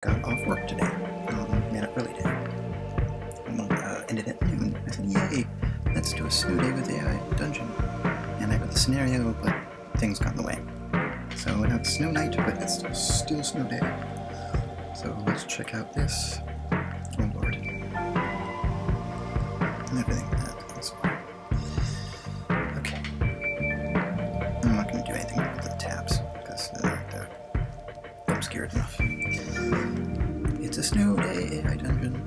got off work today. Man, it really did. Ended at noon. I said, yay, let's do a snow day with AI Dungeon. And I got the scenario, but things got in the way. So now it's snow night, but it's still snow day. So let's check out this. Oh lord. Everything that's fine. Okay. I'm not going to do anything with the tabs, because they're obscured enough. It's a snow day AI Dungeon.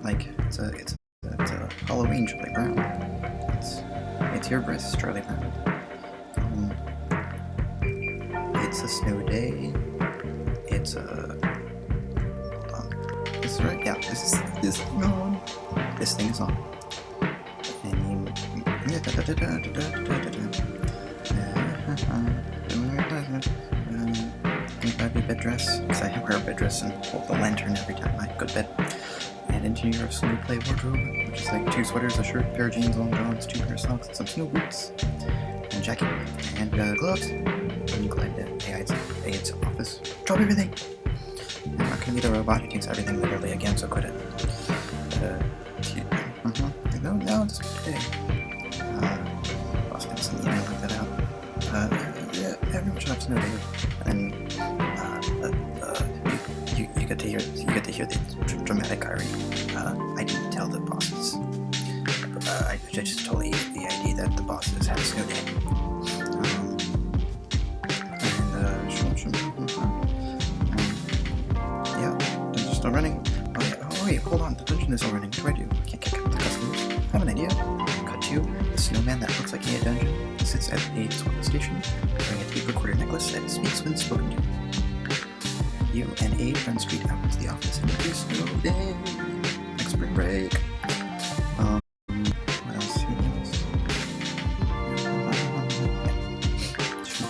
Like, it's a Halloween Charlie Brown. It's your breath, Charlie Brown. It's a snow day. It's a... Hold on. This is right? Yeah, this thing on. This thing is on. And you... I'd be bed dress, because I wear a bed dress and hold the lantern every time I go to bed. And into your snow play wardrobe, which is like 2 sweaters, a shirt, a pair of jeans, long johns, 2 pair of socks, some snow boots, and a jacket, and gloves. When you glide to AI's office, drop everything! I'm not gonna be the robot who takes everything literally again, so quit it. No, it's okay. Boss gonna send the email like that out. Yeah, everyone should have snow day. And you get to hear the dramatic irony. I didn't tell the bosses. I just told the idea that the bosses had a snow day. Yeah, dungeon's still running. Oh yeah, oh wait, hold on, the dungeon is still running. What do I do? I can't kick out the customers. I have an idea. Cut to the snowman that looks like a dungeon sits at a swap station wearing a tape recorder necklace that speaks when spoken to. You and Abe run straight out to the office and do snow day. Next spring break. What else?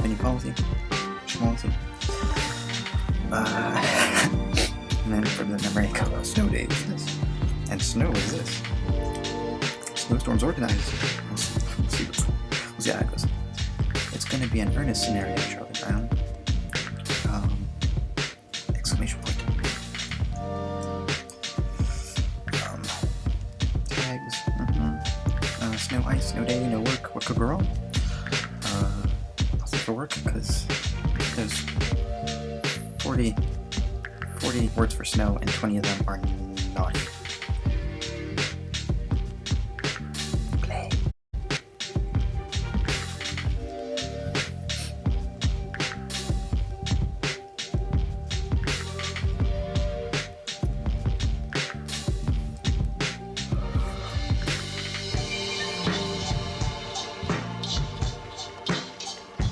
Menu policy. Schmaltzy. And then from the memory go, snow day is this. And snow is this. Snowstorms organized. We'll see how it goes. It's gonna be an earnest scenario, Charlie Brown. Exclamation point. Tags. Snow ice, snow day, no work. What could go wrong? I'll say for work, because there's 40 words for snow, and 20 of them are naughty. Play.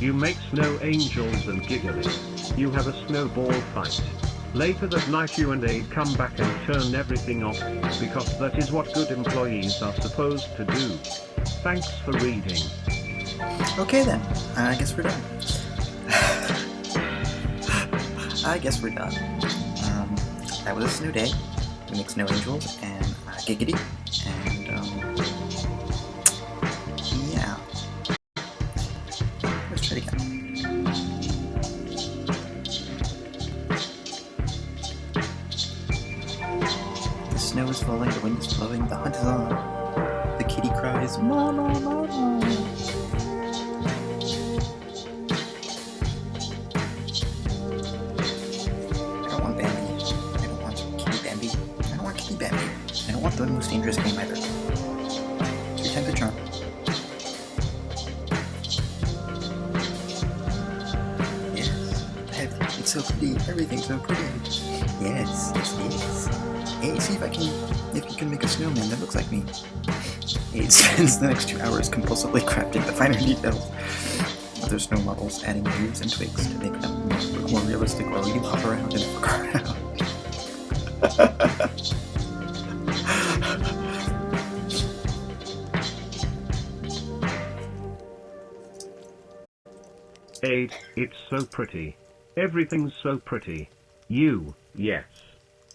You make snow angels and giggling. You have a snowball fight. Later that night you and Abe come back and turn everything off, because that is what good employees are supposed to do. Thanks for reading. Okay then, I guess we're done. That was a snow day. We make snow angels and giggity, and yeah. Let's try it again. The snow is falling, the wind is blowing, the hunt is on. The kitty cries, "Mama, mama!" I don't want Bambi. I don't want Kitty Bambi. I don't want Kitty Bambi. I don't want the most dangerous game either. 3 times the charm. Yes. It's so pretty. Everything's so pretty. Yes, it is. Hey, see if you can make a snowman that looks like me. Hey, spends the next 2 hours compulsively crafting the finer details of their snow models, adding leaves and twigs to make them look more realistic while you hop around and fuck around. Abe, it's so pretty. Everything's so pretty. Yes.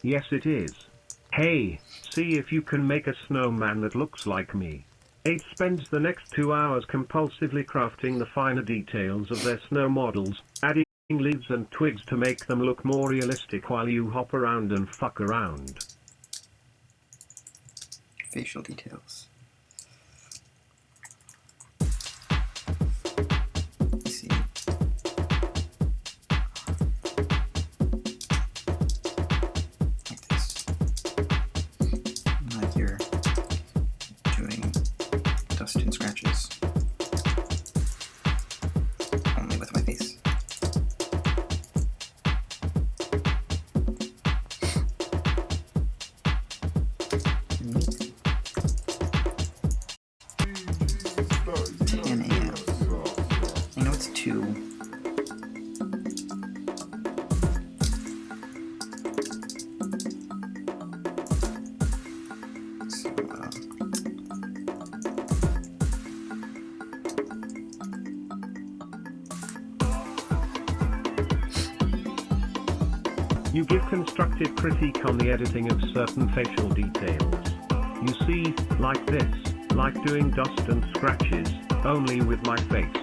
Yes it is. Hey, see if you can make a snowman that looks like me. 8 spends the next 2 hours compulsively crafting the finer details of their snow models, adding leaves and twigs to make them look more realistic while you hop around and fuck around. Facial details. Let's see. Like this. Like you're doing dust and scratches. Only with my face. You give constructive critique on the editing of certain facial details. You see, like this, like doing dust and scratches, only with my face.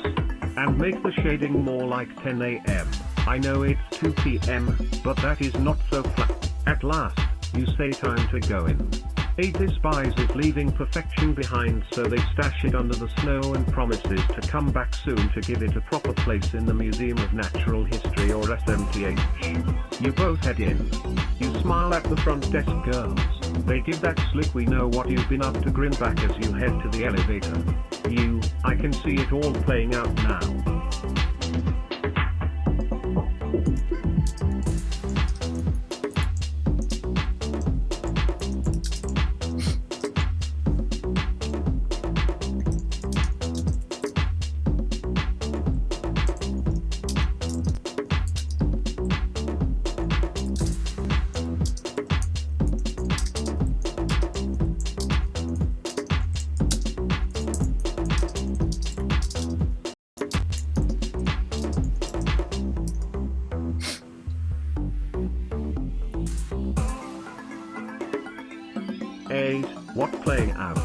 And make the shading more like 10 AM. I know it's 2 PM, but that is not so flat. At last, you say time to go in. 8 despises leaving perfection behind, so they stash it under the snow and promises to come back soon to give it a proper place in the Museum of Natural History or SMTH. You both head in. You smile at the front desk girls. They give that slick "we know what you've been up to" grin back as you head to the elevator. I can see it all playing out now. What playing out?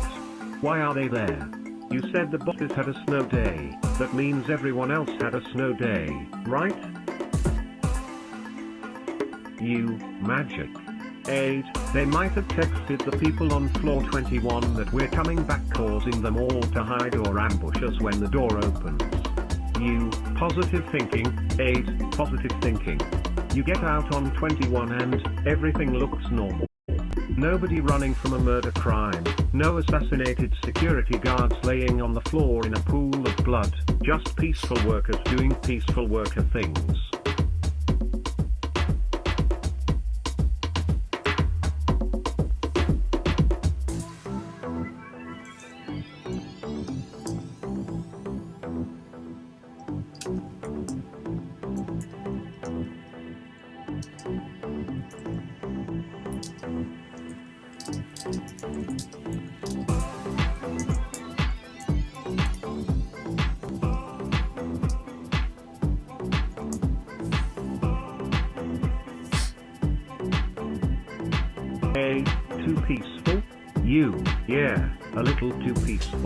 Why are they there? You said the bosses had a snow day, that means everyone else had a snow day, right? Magic. 8. They might have texted the people on floor 21 that we're coming back, causing them all to hide or ambush us when the door opens. Positive thinking. 8. Positive thinking. You get out on 21 and everything looks normal. Nobody running from a murder crime, no assassinated security guards laying on the floor in a pool of blood, just peaceful workers doing peaceful worker things. Too peaceful? Yeah, a little too peaceful.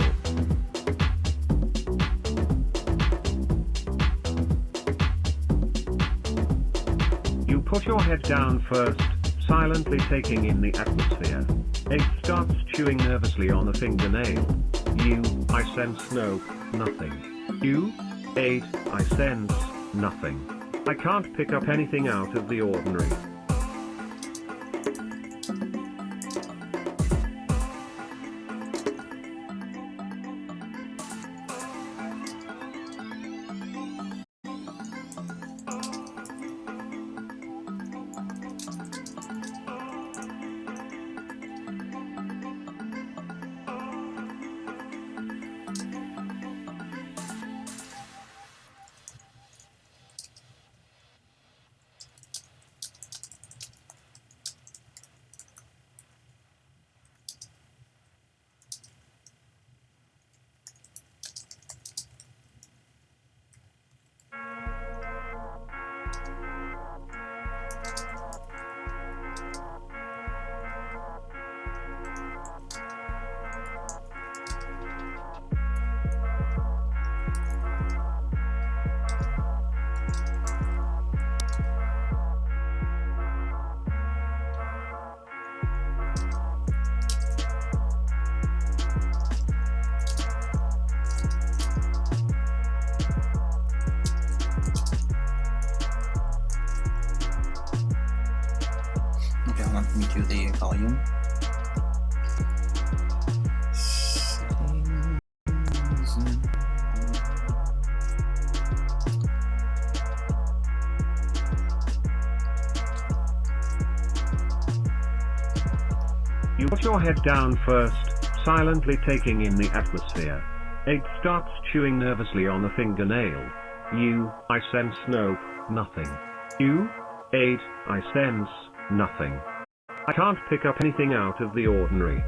You put your head down first, silently taking in the atmosphere. 8 starts chewing nervously on a fingernail. I sense nothing. 8, I sense nothing. I can't pick up anything out of the ordinary. want me to the volume? You put your head down first, silently taking in the atmosphere. 8 starts chewing nervously on a fingernail. You, I sense no, nothing. You, 8, I sense nothing. I can't pick up anything out of the ordinary.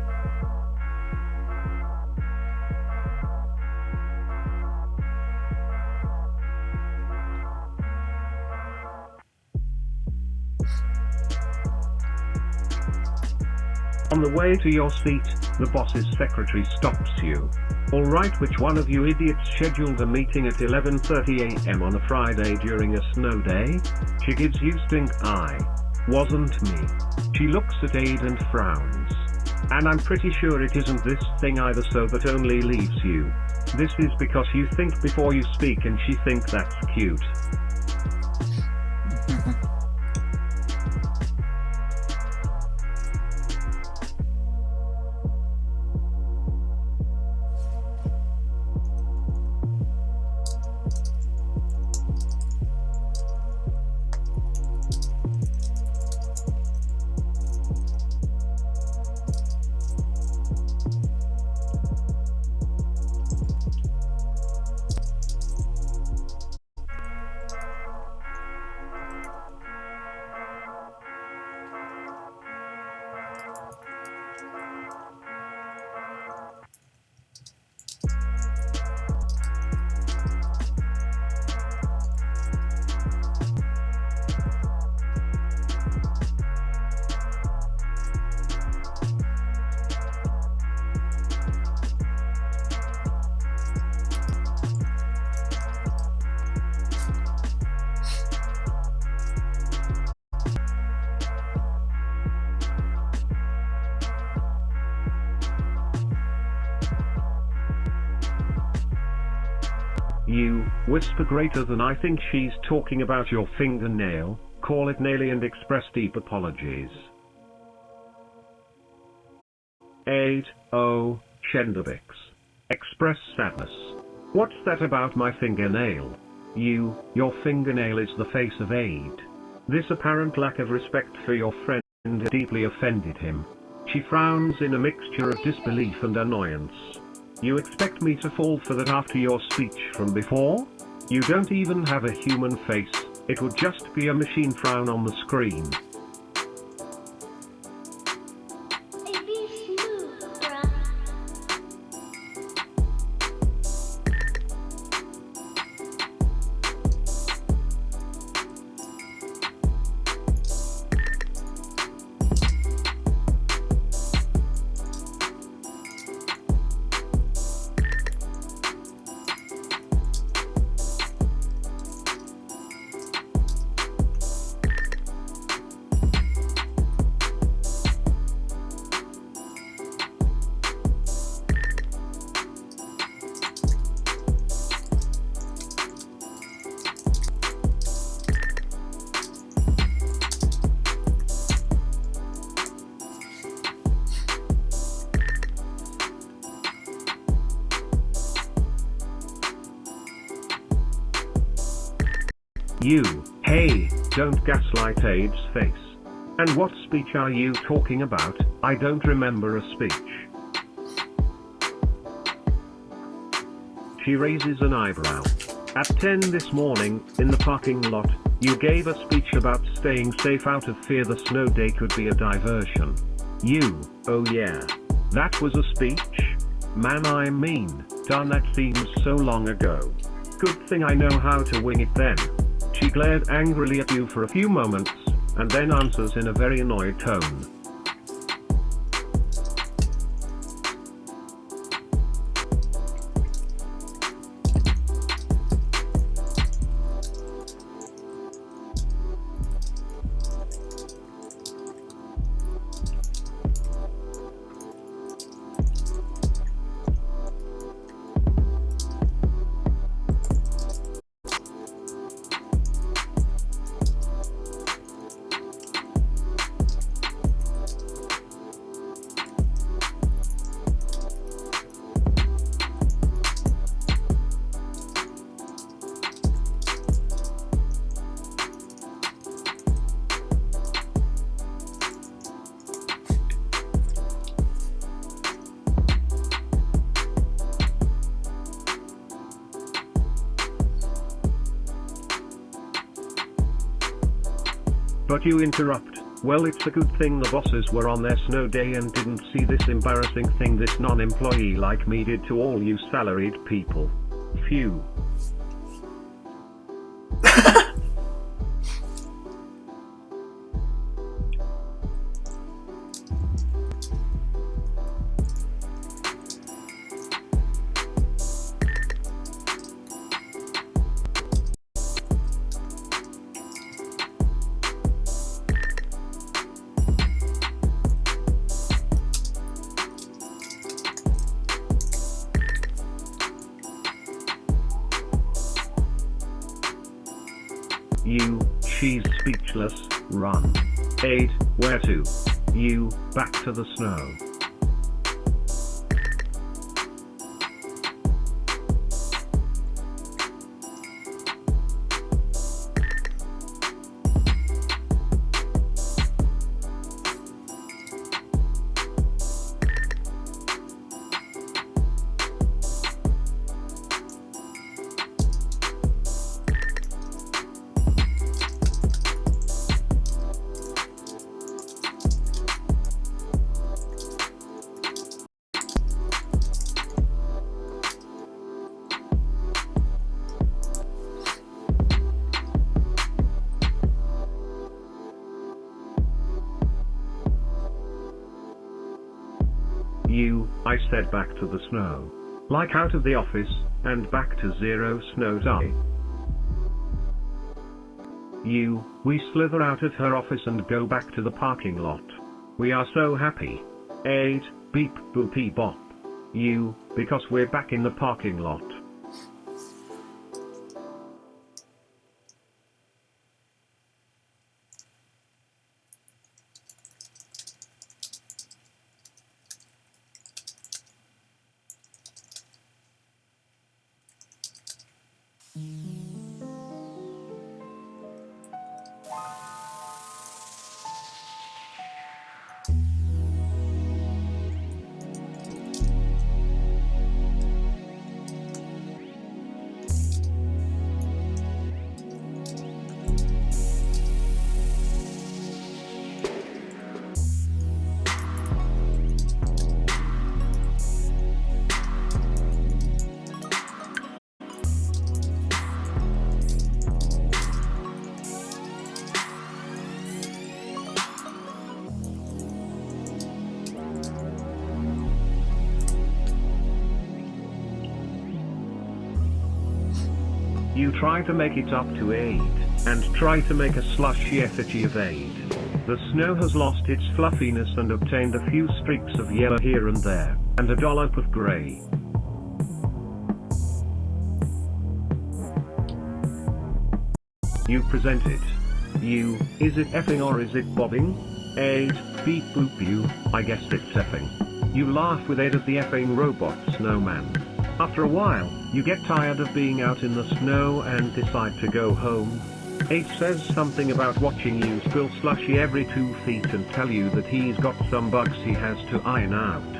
On the way to your seat, the boss's secretary stops you. Alright, which one of you idiots scheduled a meeting at 11:30 AM on a Friday during a snow day? She gives you stink eye. Wasn't me. She looks at Aid and frowns. And I'm pretty sure it isn't this thing either, so that only leaves you. This is because you think before you speak and she thinks that's cute. You, whisper greater than I think she's talking about your fingernail, call it naily and express deep apologies. 8. Oh, Chendervix. Express sadness. What's that about my fingernail? You, your fingernail is the face of Aid. This apparent lack of respect for your friend deeply offended him. She frowns in a mixture of disbelief and annoyance. You expect me to fall for that after your speech from before? You don't even have a human face, it would just be a machine frown on the screen. You, hey, don't gaslight Aid's face. And what speech are you talking about? I don't remember a speech. She raises an eyebrow. At 10 this morning, in the parking lot, you gave a speech about staying safe out of fear the snow day could be a diversion. You, oh yeah. That was a speech? Man, I mean, darn, that seems so long ago. Good thing I know how to wing it then. She glared angrily at you for a few moments, and then answers in a very annoyed tone. you interrupt? Well, it's a good thing the bosses were on their snow day and didn't see this embarrassing thing this non-employee like me did to all you salaried people. Phew. You, she's speechless, run. Aid, where to? You, back to the snow. You, I said back to the snow. Like out of the office, and back to zero snow die. You, we slither out of her office and go back to the parking lot. We are so happy. Aid, beep boopy bop. You, because we're back in the parking lot. You try to make it up to Aid, and try to make a slushy effigy of Aid. The snow has lost its fluffiness and obtained a few streaks of yellow here and there, and a dollop of grey. You present it. You, is it effing or is it bobbing? Aid, beep boop you, I guess it's effing. You laugh with Aid at the effing robot snowman. After a while, you get tired of being out in the snow and decide to go home. Aid says something about watching you spill slushy every 2 feet and tell you that he's got some bugs he has to iron out.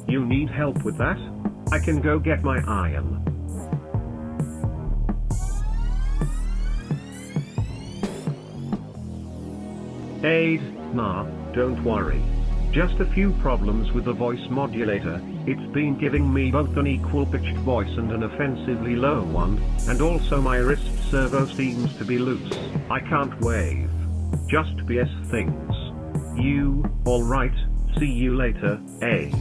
You need help with that? I can go get my iron. Aid, nah, don't worry. Just a few problems with the voice modulator. It's been giving me both an equal pitched voice and an offensively low one, and also my wrist servo seems to be loose. I can't wave. Just BS things. You, alright, see you later, Aid.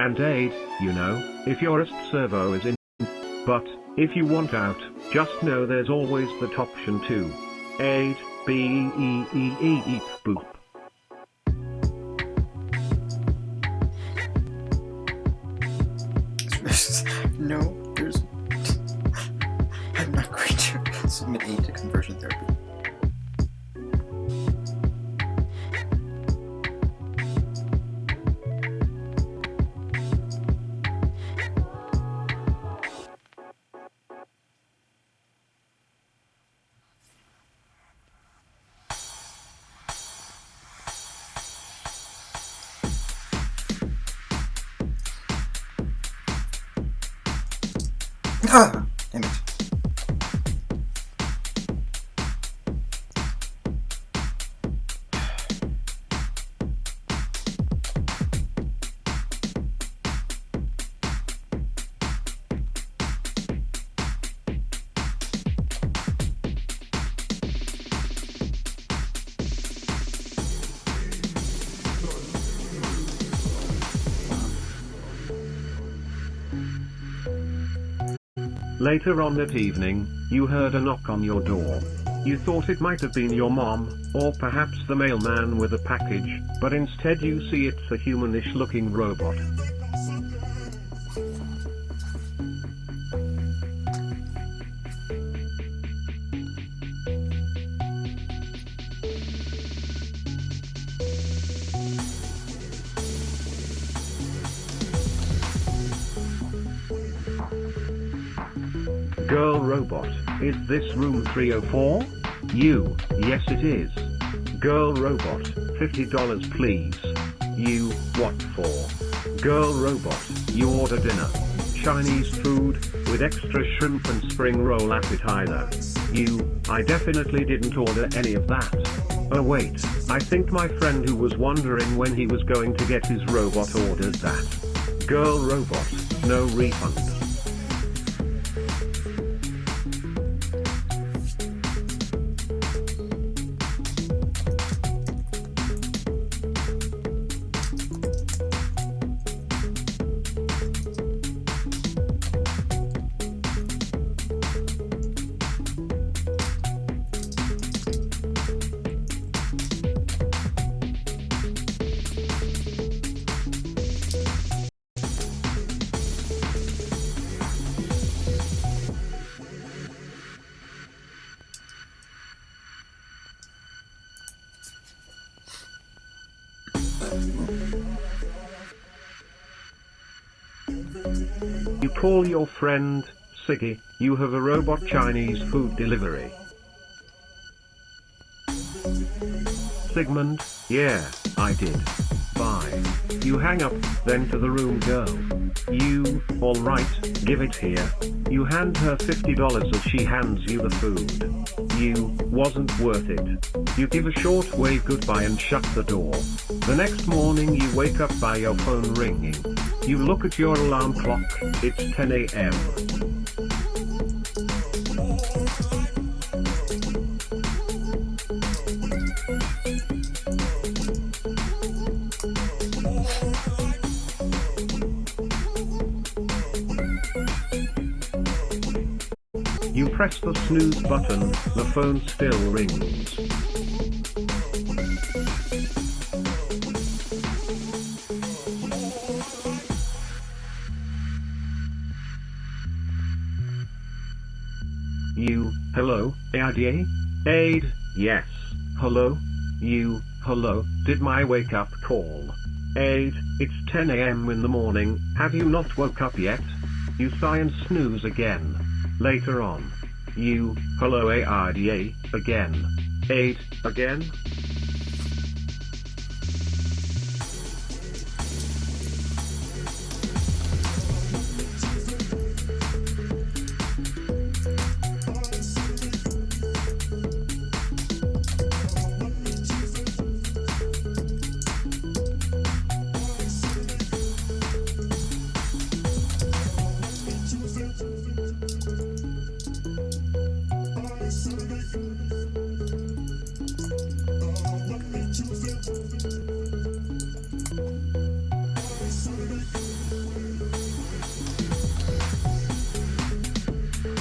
And aid, you know, if your servo is in. But, if you want out, just know there's always that option too. Aid, beep boop. No, there's. I'm not going to submit aid to conversion therapy. Ah! Damn it. Later on that evening, you heard a knock on your door. You thought it might have been your mom, or perhaps the mailman with a package, but instead you see it's a humanish looking robot. Girl robot, is this room 304? You, yes it is. Girl robot, $50 please. You, what for? Girl robot, you order dinner. Chinese food, with extra shrimp and spring roll appetizer. You, I definitely didn't order any of that. Oh wait, I think my friend who was wondering when he was going to get his robot ordered that. Girl robot, no refund. You call your friend, Siggy, you have a robot Chinese food delivery. Sigmund, yeah, I did. Bye. You hang up, then to the room girl. You, alright, give it here. You hand her $50 as she hands you the food. You, wasn't worth it. You give a short wave goodbye and shut the door. The next morning you wake up by your phone ringing. You look at your alarm clock, it's 10 a.m. You press the snooze button, the phone still rings. You, hello, AIDA? Aid, yes, hello? You, hello, did my wake up call? Aid, it's 10 a.m. in the morning, have you not woke up yet? You sigh and snooze again. Later on. You, hello AIDA, again. Aid, again?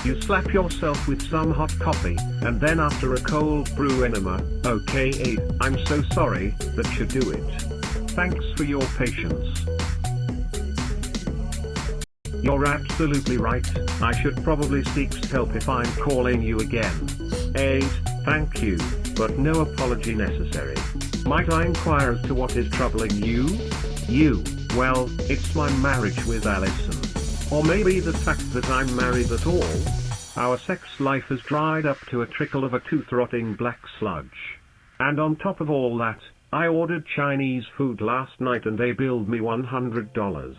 You slap yourself with some hot coffee, and then after a cold brew enema, okay, I'm so sorry that you do it. Thanks for your patience. You're absolutely right, I should probably seek help if I'm calling you again. 8, thank you, but no apology necessary. Might I inquire as to what is troubling you? Well, it's my marriage with Allison. Or maybe the fact that I'm married at all. Our sex life has dried up to a trickle of a tooth-rotting black sludge. And on top of all that, I ordered Chinese food last night and they billed me $100.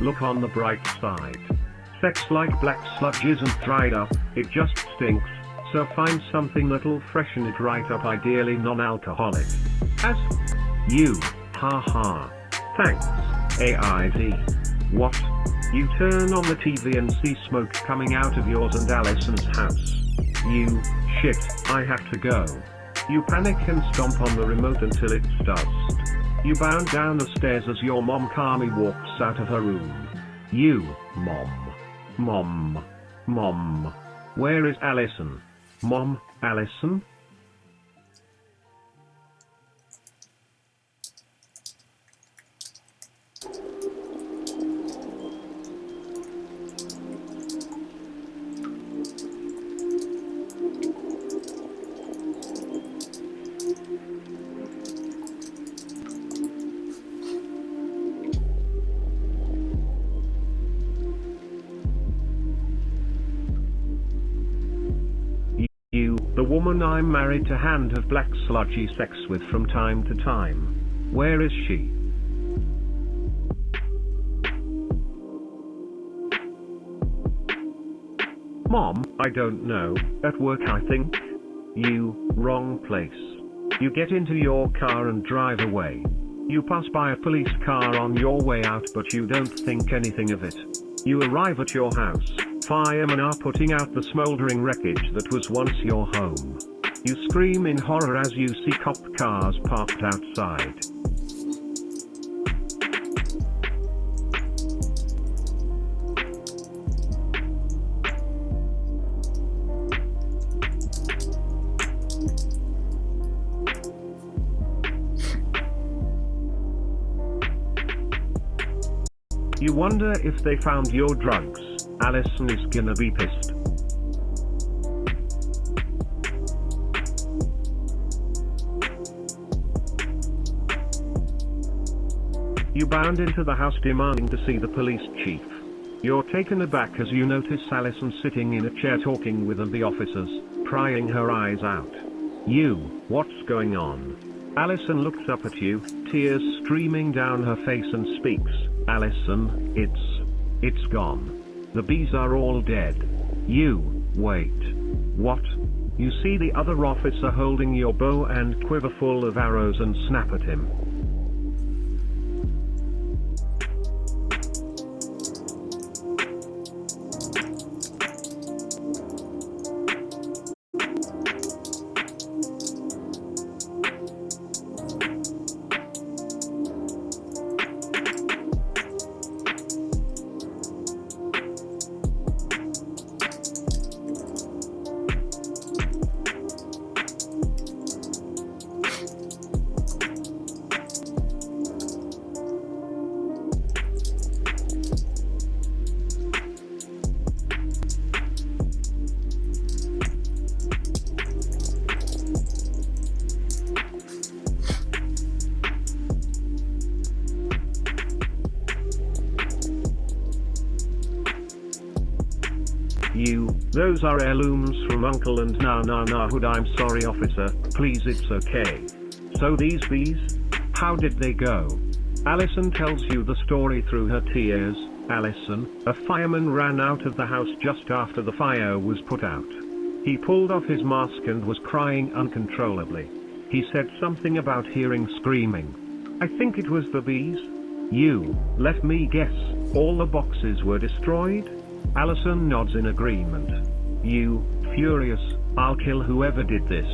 Look on the bright side. Sex like black sludge isn't dried up, it just stinks, so find something that'll freshen it right up, ideally non-alcoholic. As you, haha. Thanks, AID. What? You turn on the TV and see smoke coming out of yours and Allison's house. You, shit, I have to go. You panic and stomp on the remote until it's dust. You bound down the stairs as your mom calmly walks out of her room. You, Mom. Where is Allison? Mom, Allison? The woman I'm married to and have black sludgy sex with from time to time. Where is she? Mom, I don't know, at work I think. You, wrong place. You get into your car and drive away. You pass by a police car on your way out but you don't think anything of it. You arrive at your house. Firemen are putting out the smoldering wreckage that was once your home. You scream in horror as you see cop cars parked outside. You wonder if they found your drugs. Allison is gonna be pissed. You bound into the house demanding to see the police chief. You're taken aback as you notice Allison sitting in a chair talking with the officers, crying her eyes out. You, what's going on? Allison looks up at you, tears streaming down her face and speaks. Allison, it's gone. The bees are all dead. You, wait. What? You see the other officer holding your bow and quiver full of arrows and snap at him. Those are heirlooms from Uncle and na hood. I'm sorry officer, please it's okay. So these bees? How did they go? Allison tells you the story through her tears. Allison, a fireman ran out of the house just after the fire was put out. He pulled off his mask and was crying uncontrollably. He said something about hearing screaming. I think it was the bees. You, let me guess, all the boxes were destroyed? Allison nods in agreement. You, furious, I'll kill whoever did this.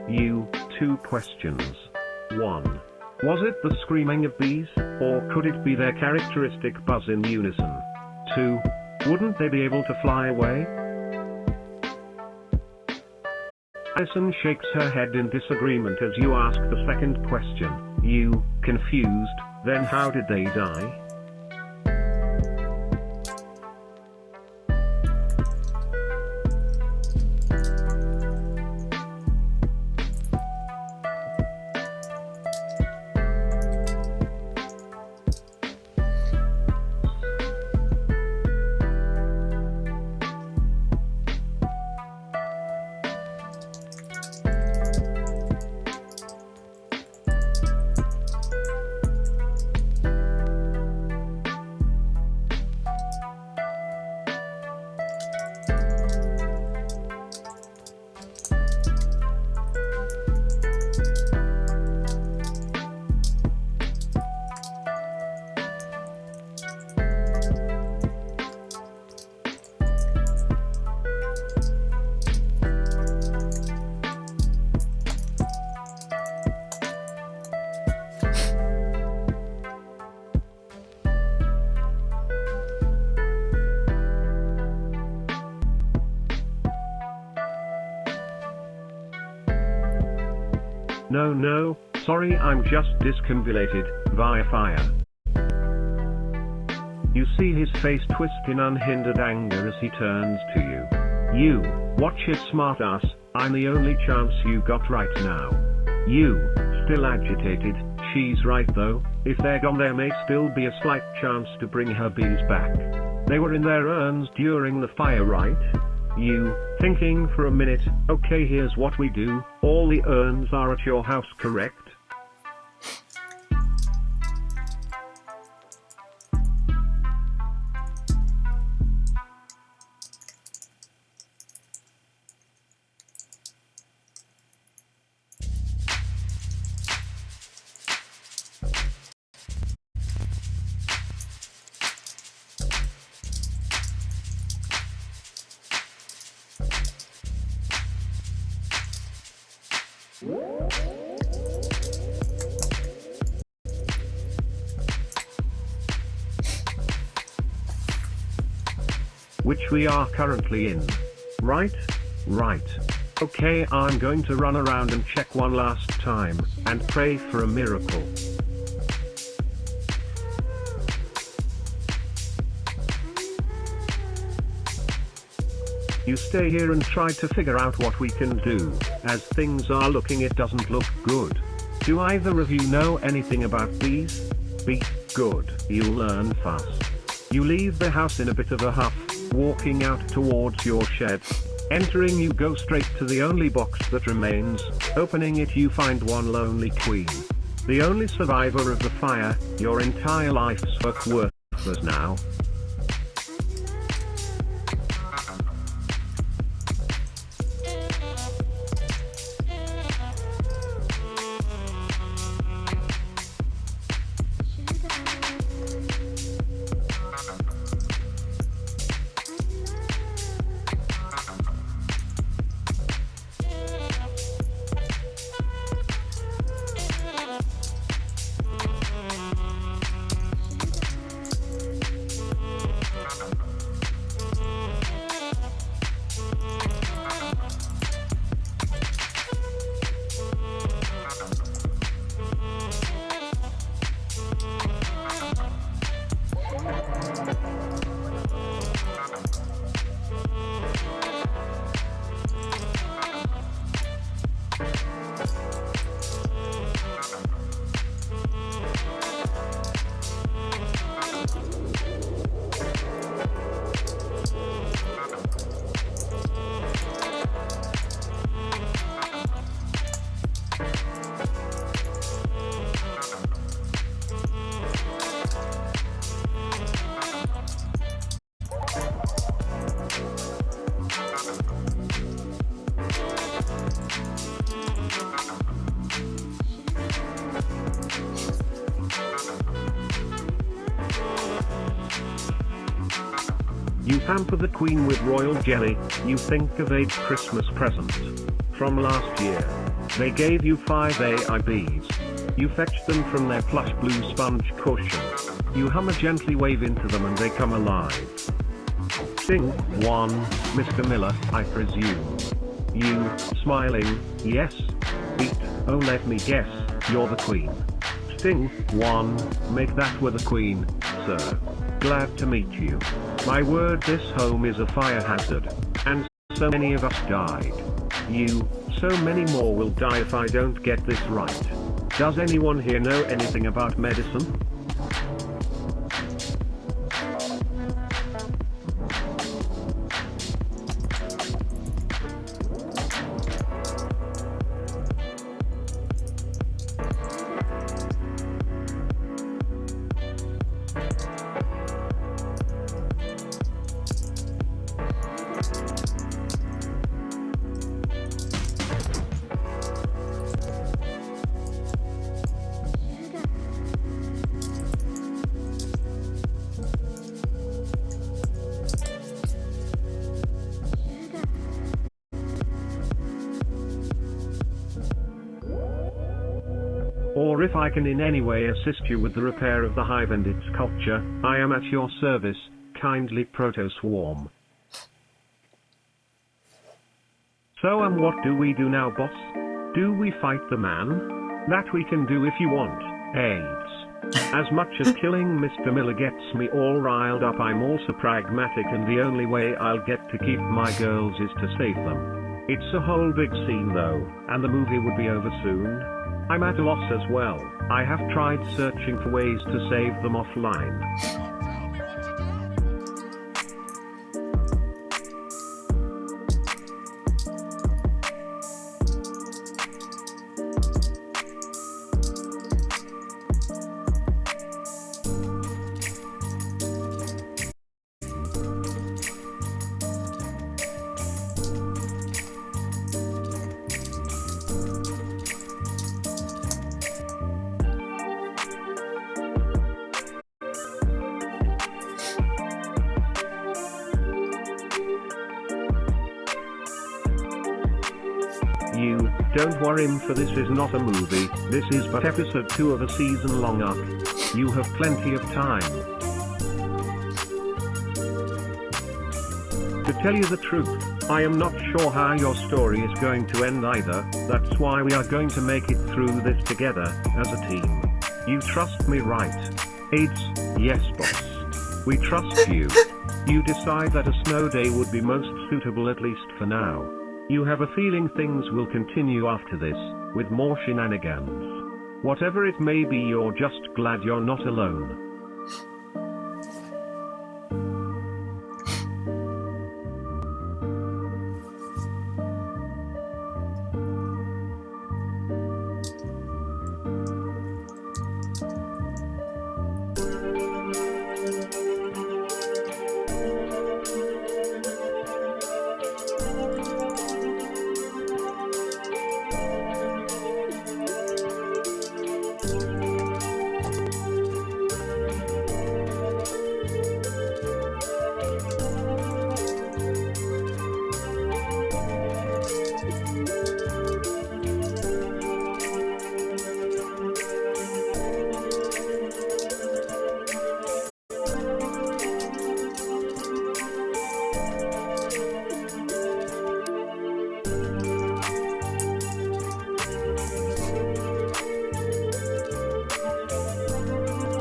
You, 2 questions. 1. Was it the screaming of bees, or could it be their characteristic buzz in unison? 2. Wouldn't they be able to fly away? Allison shakes her head in disagreement as you ask the second question. You, confused, then how did they die? No, sorry, I'm just discombobulated via fire. You see his face twist in unhindered anger as he turns to you. You, watch it smartass, I'm the only chance you got right now. You, still agitated, she's right though, if they're gone there may still be a slight chance to bring her bees back. They were in their urns during the fire, right? You, thinking for a minute, okay here's what we do, all the urns are at your house correct? which we are currently in. Right? Right. Okay, I'm going to run around and check one last time, and pray for a miracle. You stay here and try to figure out what we can do. As things are looking, it doesn't look good. Do either of you know anything about these? Be good, you'll learn fast. You leave the house in a bit of a huff, walking out towards your shed. Entering, you go straight to the only box that remains. Opening it, you find one lonely queen. The only survivor of the fire. Your entire life's work worthless now. You pamper the queen with royal jelly. You think of a Christmas present from last year. They gave you 5 AIBs. You fetch them from their plush blue sponge cushion. You hum a gently wave into them and they come alive. Sing, 1, Mr. Miller, I presume. You, smiling, yes. Beat, oh let me guess, you're the queen. Sting, 1, make that with the queen, sir. Glad to meet you. My word, this home is a fire hazard. And so many of us died. You, so many more will die if I don't get this right. Does anyone here know anything about medicine? Or if I can in any way assist you with the repair of the hive and its culture, I am at your service, kindly Proto-Swarm. So what do we do now, boss? Do we fight the man? That we can do if you want, AIDS. As much as killing Mr. Miller gets me all riled up, I'm also pragmatic, and the only way I'll get to keep my girls is to save them. It's a whole big scene though, and the movie would be over soon. I'm at a loss as well. I have tried searching for ways to save them offline. You, don't worry, for this is not a movie, this is but episode 2 of a season-long arc. You have plenty of time. To tell you the truth, I am not sure how your story is going to end either. That's why we are going to make it through this together, as a team. You trust me, right? AIDS, yes boss. We trust you. You decide that a snow day would be most suitable, at least for now. You have a feeling things will continue after this, with more shenanigans. Whatever it may be, you're just glad you're not alone.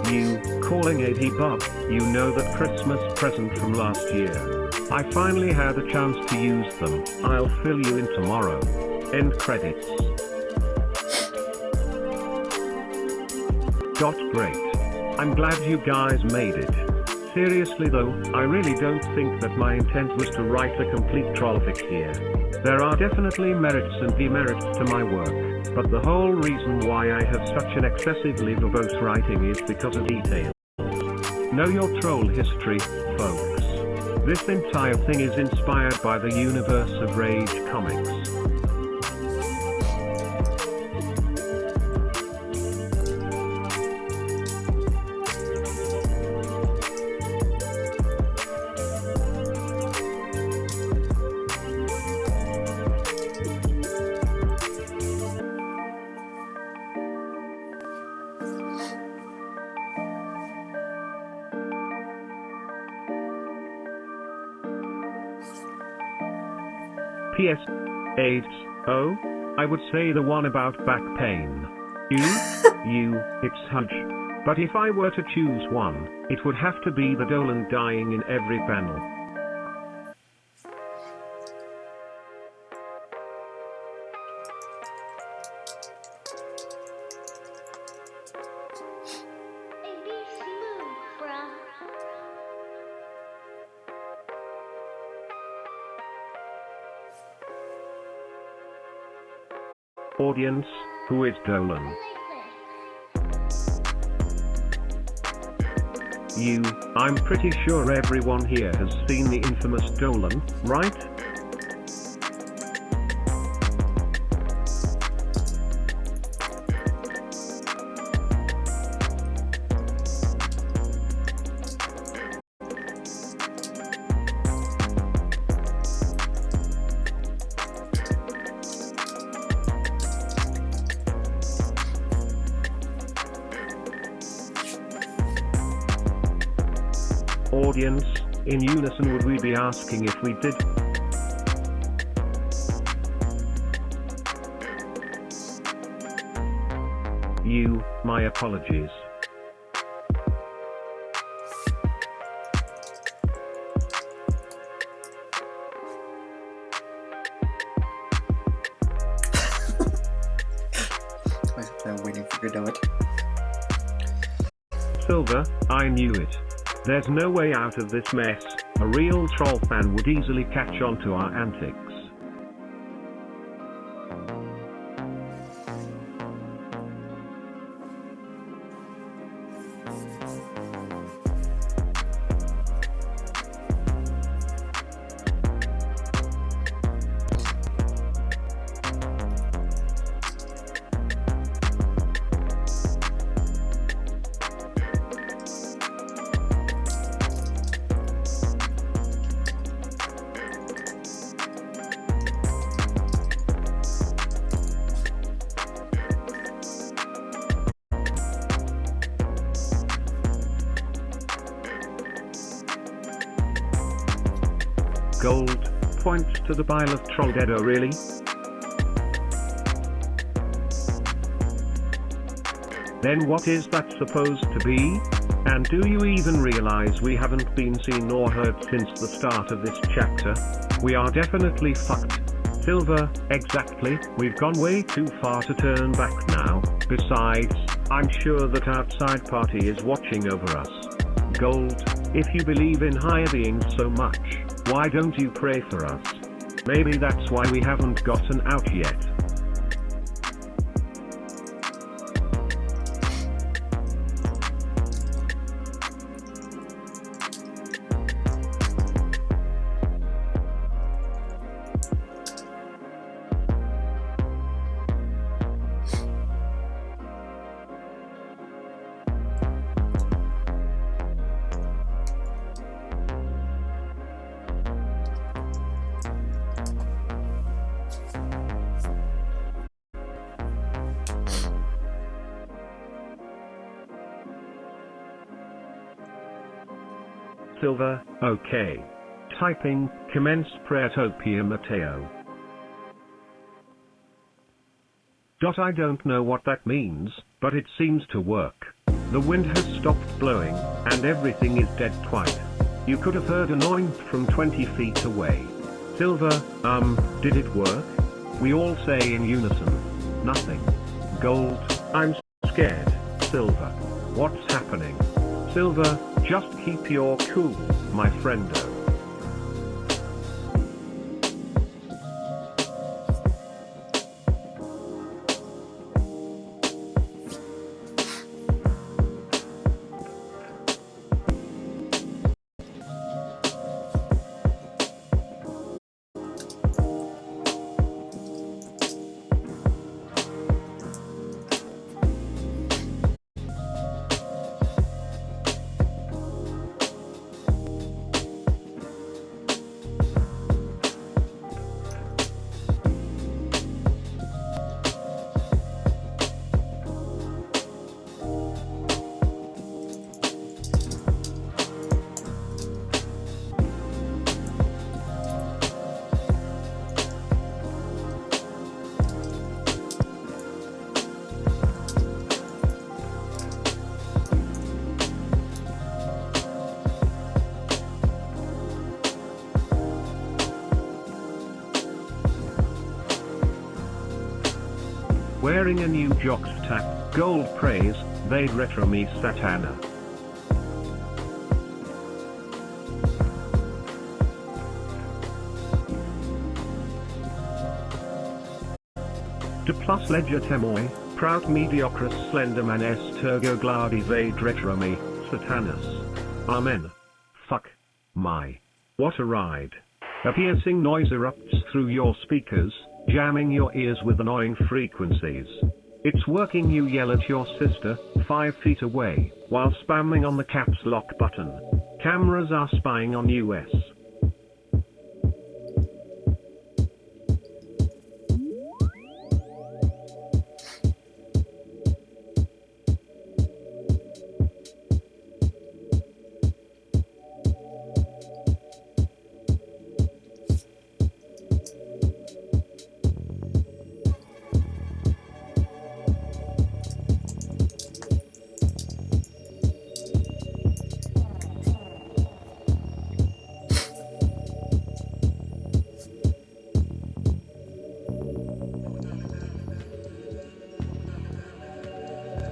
You, calling a debug, you know that Christmas present from last year. I finally had a chance to use them. I'll fill you in tomorrow. End credits. Great. I'm glad you guys made it. Seriously though, I really don't think that my intent was to write a complete trollfic here. There are definitely merits and demerits to my work, but the whole reason why I have such an excessively verbose writing is because of details. Know your troll history, folks. This entire thing is inspired by the universe of Rage Comics. P.S. AIDS, oh? I would say the one about back pain. It's Hudge. But if I were to choose one, it would have to be the Dolan dying in every panel. Audience, who is Dolan? You, I'm pretty sure everyone here has seen the infamous Dolan, right? Audience, in unison would we be asking if we did? You, my apologies. I'm waiting for you to do it. Silver, I knew it. There's no way out of this mess. A real troll fan would easily catch on to our antics. Gold points to the pile of troll dead. Oh really? Then what is that supposed to be? And do you even realize we haven't been seen or heard since the start of this chapter? We are definitely fucked. Silver, exactly, we've gone way too far to turn back now. Besides, I'm sure that outside party is watching over us. Gold, if you believe in higher beings so much, why don't you pray for us? Maybe that's why we haven't gotten out yet. Silver, okay. Typing, commence Praetopia Mateo. I don't know what that means, but it seems to work. The wind has stopped blowing, and everything is dead quiet. You could have heard an oink from 20 feet away. Silver, did it work? We all say in unison. Nothing. Gold, I'm scared. Silver. What's happening? Silver, just keep your cool, my friendo. Wearing a new jock's tap, gold praise, they'd retro me satana. De plus ledger temoi, prout mediocris slenderman est tergo glaudi vade retro me, satanus. Amen. Fuck. My. What a ride. A piercing noise erupts through your speakers, jamming your ears with annoying frequencies. It's working. You yell at your sister, 5 feet away, while spamming on the caps lock button. Cameras are spying on us.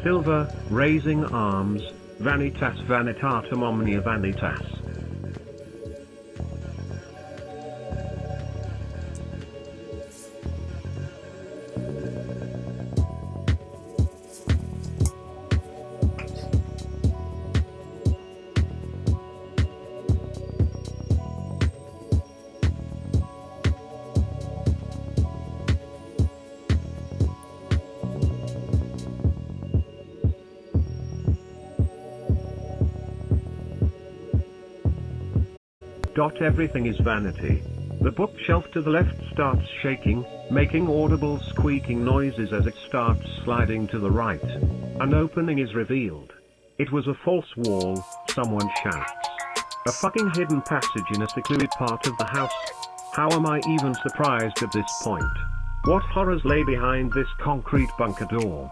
Silver, raising arms, vanitas vanitatum omnia vanitas. Everything is vanity. The bookshelf to the left starts shaking, making audible squeaking noises as it starts sliding to the right. An opening is revealed. It was a false wall, someone shouts. A fucking hidden passage in a secluded part of the house? How am I even surprised at this point? What horrors lay behind this concrete bunker door?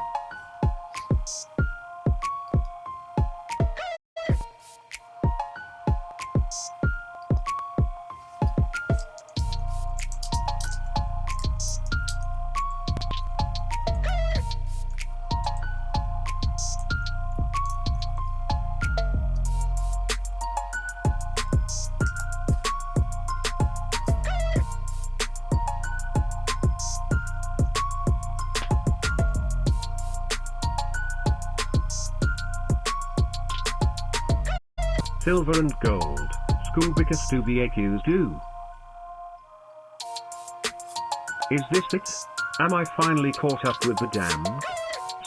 Silver and gold, Scoobica do the accused do. Is this it? Am I finally caught up with the damned?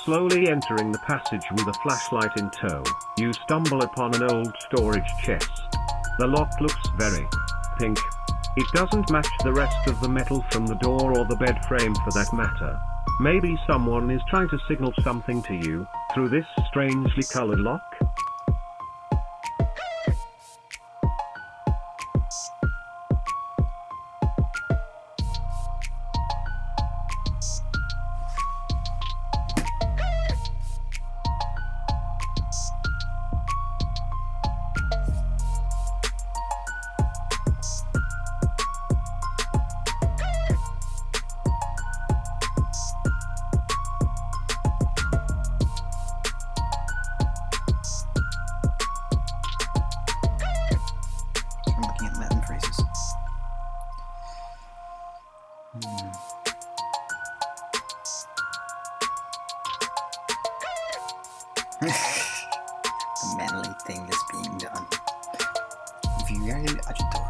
Slowly entering the passage with a flashlight in tow, you stumble upon an old storage chest. The lock looks very pink. It doesn't match the rest of the metal from the door or the bed frame for that matter. Maybe someone is trying to signal something to you through this strangely colored lock? I'm looking at Latin phrases. The manly thing is being done. Very agitator.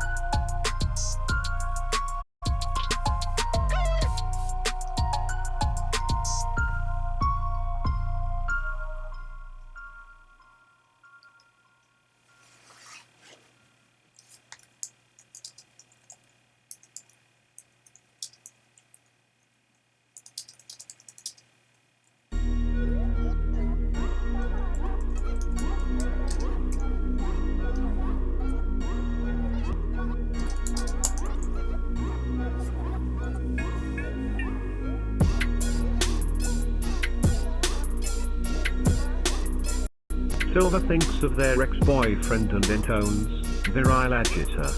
Silver thinks of their ex-boyfriend and intones, virile agita.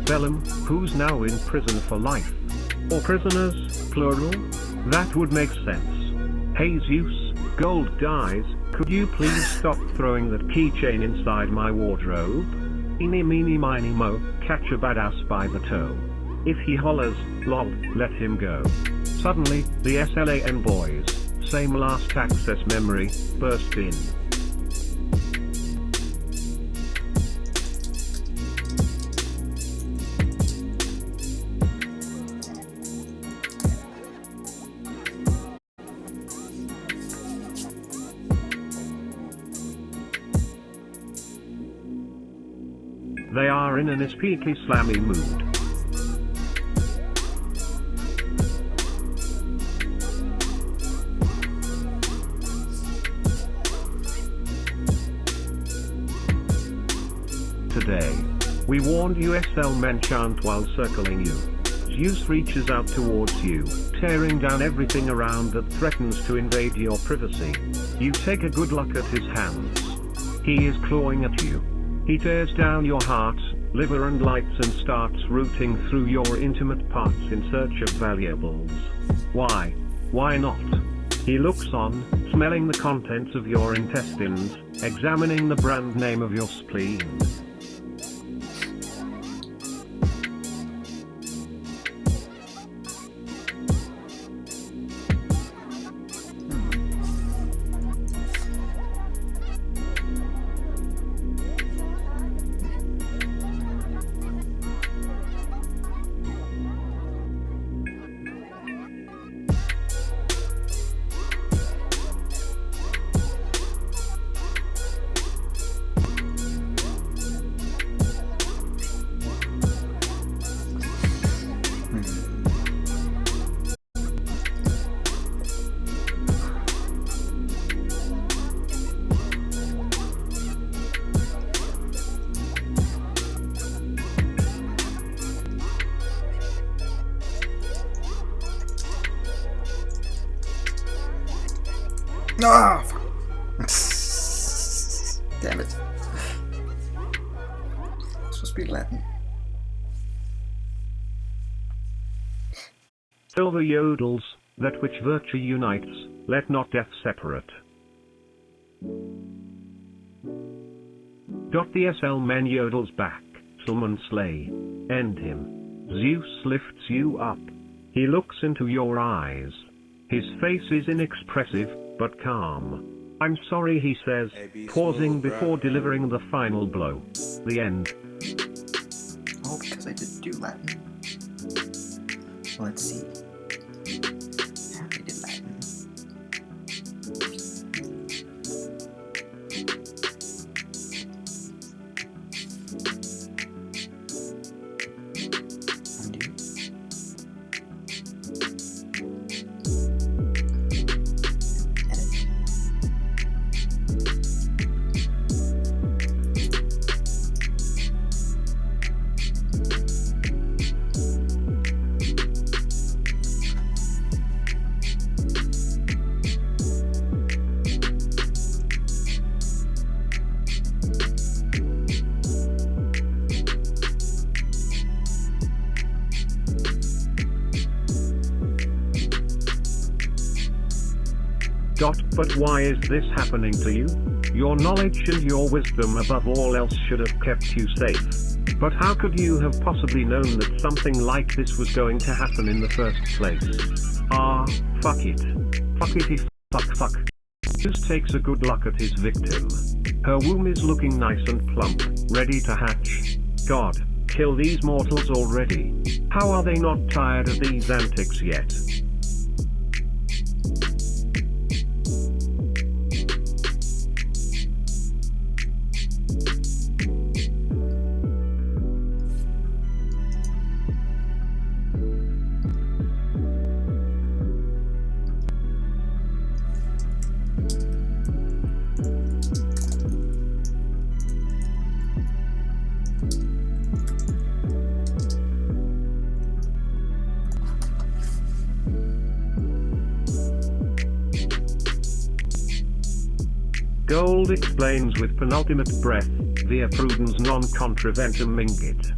Vellum, who's now in prison for life. Or prisoners, plural? That would make sense. Hey Zeus, gold dies, could you please stop throwing that keychain inside my wardrobe? Eeny meeny miny mo, catch a badass by the toe. If he hollers, lol, let him go. Suddenly, the SLAN boys, same last access memory, burst in. They are in an especially slammy mood. Today, we warned you SL Menchant while circling you. Zeus reaches out towards you, tearing down everything around that threatens to invade your privacy. You take a good look at his hands. He is clawing at you. He tears down your heart, liver and lights and starts rooting through your intimate parts in search of valuables. Why? Why not? He looks on, smelling the contents of your intestines, examining the brand name of your spleen. Ah, fuck. Damn it. It's supposed to be Latin. Silver yodels, that which virtue unites, let not death separate. The SL men yodels back, Sulman slay, end him. Zeus lifts you up. He looks into your eyes. His face is inexpressive, but calm. I'm sorry, he says, pausing before delivering the final blow. The end. Oh, because I didn't do Latin. Well, let's see. Yeah, I did Latin. Undo. Edit. But why is this happening to you? Your knowledge and your wisdom above all else should have kept you safe. But how could you have possibly known that something like this was going to happen in the first place? Ah, fuck it. Fuck it if fuck. Zeus takes a good look at his victim. Her womb is looking nice and plump, ready to hatch. God, kill these mortals already. How are they not tired of these antics yet? Gold explains with penultimate breath, via prudens non contraventum mingit.